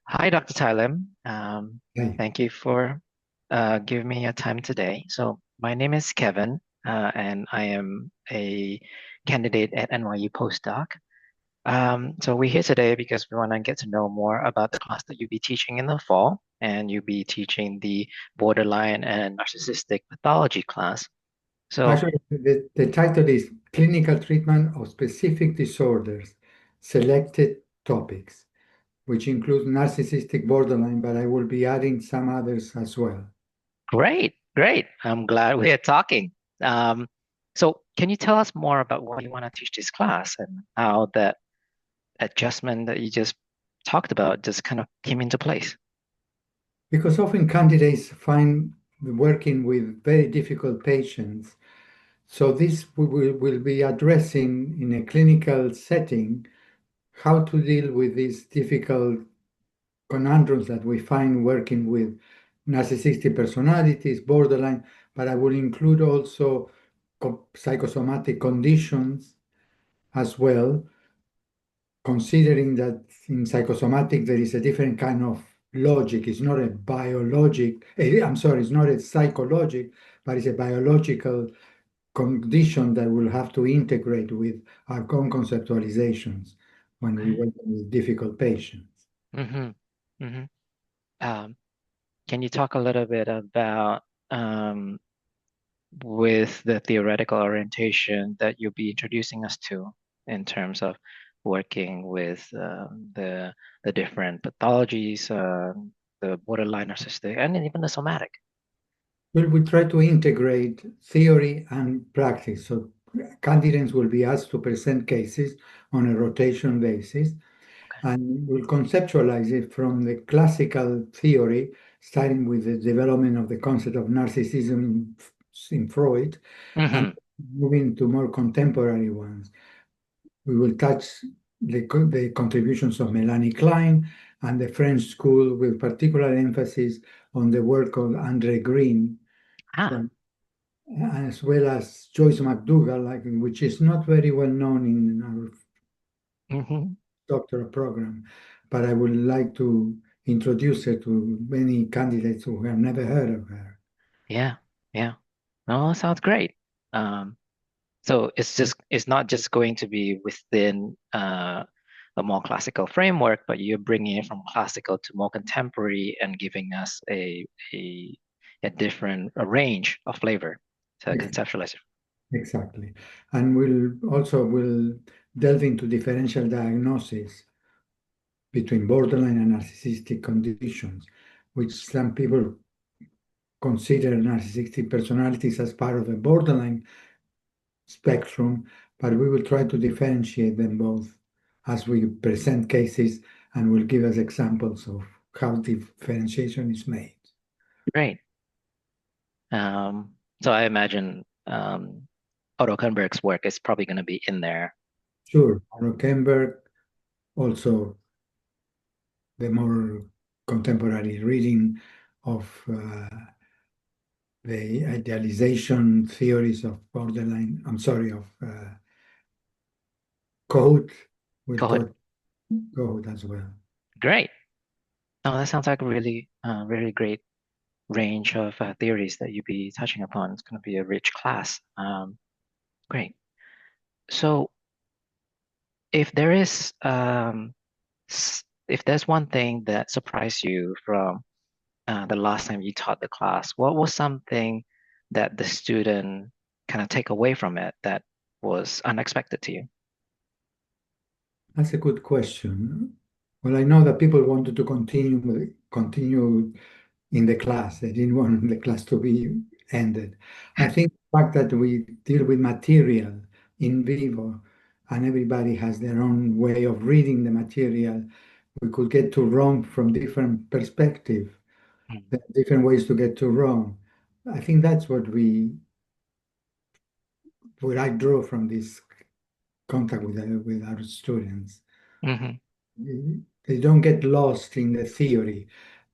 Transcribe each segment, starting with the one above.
Hi, Dr. Tylim. Right. Thank you for giving me your time today. So, my name is Kevin, and I am a candidate at NYU postdoc. So, we're here today because we want to get to know more about the class that you'll be teaching in the fall, and you'll be teaching the borderline and narcissistic pathology class. So, Actually, the title is Clinical Treatment of Specific Disorders, Selected Topics, which includes narcissistic borderline, but I will be adding some others as well. great, great. I'm glad we're talking. Um, so, can you tell us more about what you want to teach this class and how that adjustment that you just talked about just kind of came into place? Because often candidates find working with very difficult patients. So this will be addressing in a clinical setting how to deal with these difficult conundrums that we find working with narcissistic personalities, borderline, but I will include also psychosomatic conditions as well, considering that in psychosomatic there is a different kind of logic. It's not a biologic, I'm sorry, it's not a psychologic, but it's a biological condition that we'll have to integrate with our own conceptualizations when we Okay. work with difficult patients. Mm-hmm. Mm-hmm. Um, can you talk a little bit about um, with the theoretical orientation that you'll be introducing us to in terms of working with the different pathologies, the borderline narcissistic, and even the somatic? Well, we try to integrate theory and practice. So candidates will be asked to present cases on a rotation basis, and we'll conceptualize it from the classical theory, starting with the development of the concept of narcissism in Freud, and Mm-hmm. moving to more contemporary ones. We will touch the contributions of Melanie Klein and the French school with particular emphasis on the work of André Green Ah. from as well as Joyce McDougall, like, which is not very well known in our Mm-hmm. doctoral program, but I would like to introduce her to many candidates who have never heard of her. Yeah. Yeah. No, sounds great. Um, So it's not just going to be within a more classical framework, but you're bringing it from classical to more contemporary and giving us a a different a range of flavor to Ex- conceptualize it. Exactly. And we'll delve into differential diagnosis between borderline and narcissistic conditions, which some people consider narcissistic personalities as part of the borderline spectrum, but we will try to differentiate them both as we present cases and will give us examples of how differentiation is made. Great. So I imagine Otto Kernberg's work is probably going to be in there. Sure, Rockenberg, also the more contemporary reading of the idealization theories of borderline, I'm sorry, of code, will Go ahead. touch code as well. Great. Oh, that sounds like a really really great range of theories that you'll be touching upon. It's going to be a rich class. Great. So if there is if there's one thing that surprised you from the last time you taught the class, what was something that the student kind of take away from it that was unexpected to you? That's a good question. Well, I know that people wanted to continue in the class. They didn't want the class to be ended. I think the fact that we deal with material in vivo and everybody has their own way of reading the material, we could get to Rome from different perspectives, Mm, different ways to get to Rome. I think that's what I draw from this contact with our students. mhm. They don't get lost in the theory.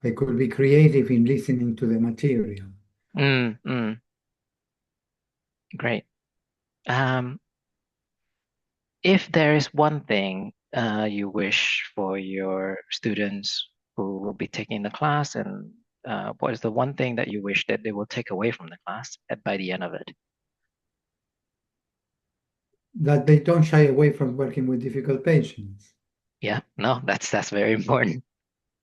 They could be creative in listening to the material. Mm, mm, great. Um, if there is one thing you wish for your students who will be taking the class, and what is the one thing that you wish that they will take away from the class by the end of it? That they don't shy away from working with difficult patients. Yeah, no, that's very important.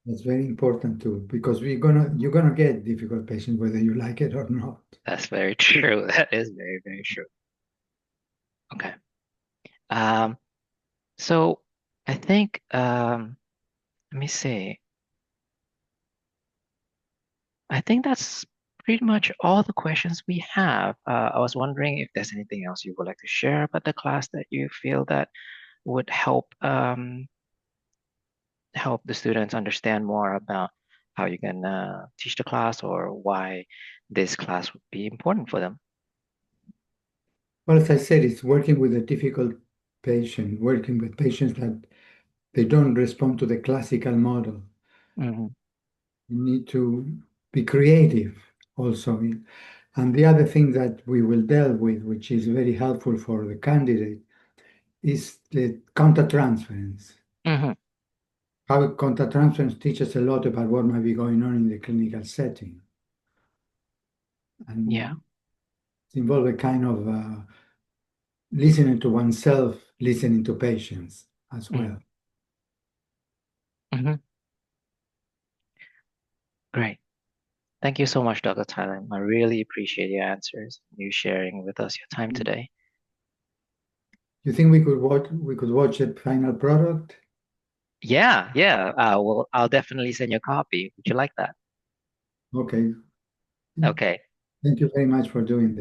That's very important too, because you're gonna get difficult patients whether you like it or not. That's very true. That is very, very true. Okay. Um, so I think let me see. I think that's pretty much all the questions we have. I was wondering if there's anything else you would like to share about the class that you feel that would help the students understand more about how you can teach the class or why this class would be important for them. Well, as I said, it's working with a difficult patient, working with patients that they don't respond to the classical model. Hmm. You need to be creative also. And the other thing that we will deal with, which is very helpful for the candidate, is the countertransference. Hmm. How countertransference teaches a lot about what might be going on in the clinical setting. Yeah. And it involves a kind of listening to oneself, listening to patients as well. Mm-hmm. Great. Thank you so much, Dr. Tyler. I really appreciate your answers, you sharing with us your time today. You think we could watch a final product? Yeah, yeah. Well, I'll definitely send you a copy. Would you like that? Okay. Okay. Thank you very much for doing this.